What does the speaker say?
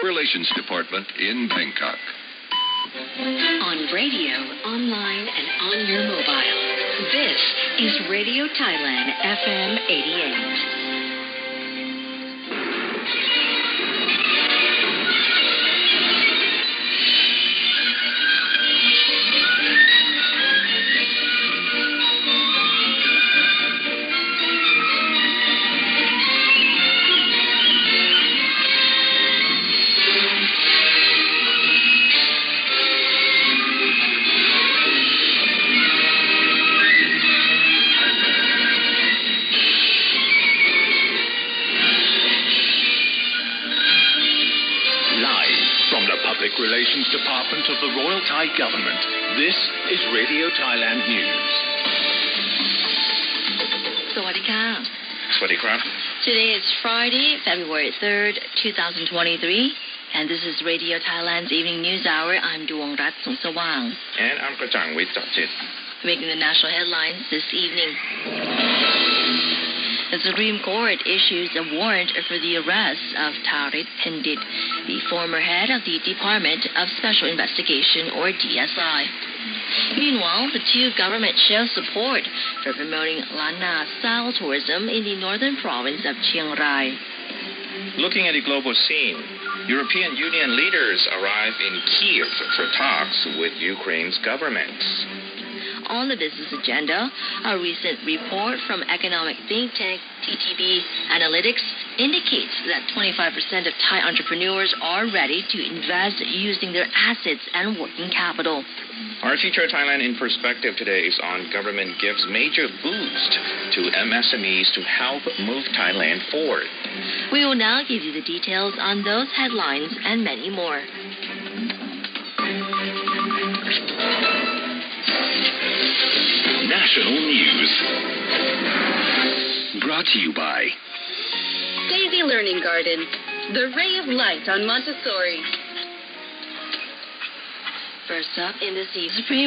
Relations Department in Bangkok. On radio, online, and on your mobile. This is Radio Thailand FM 88. Relations Department of the Royal Thai Government. This is Radio Thailand News. สวัสดีค่ะ สวัสดีครับ Today is Friday, February 3rd, 2023, and this is Radio Thailand's Evening News Hour. I'm Duongrat Sungsawang. And I'm Prajangwit Jachit. Making the national headlines this evening. The Supreme Court issues a warrant for the arrest of Tharit Pendit, the former head of the Department of Special Investigation, or DSI. Meanwhile, the two governments show support for promoting Lanna-style tourism in the northern province of Chiang Rai. Looking at the global scene, European Union leaders arrive in Kiev for talks with Ukraine's government. On the business agenda, a recent report from economic think tank TTB Analytics indicates that 25% of Thai entrepreneurs are ready to invest using their assets and working capital. Our feature Thailand in Perspective today is on government gives major boost to MSMEs to help move Thailand forward. We will now give you the details on those headlines and many more. National News. Brought to you by Daisy Learning Garden, the ray of light on Montessori. First up in this Supreme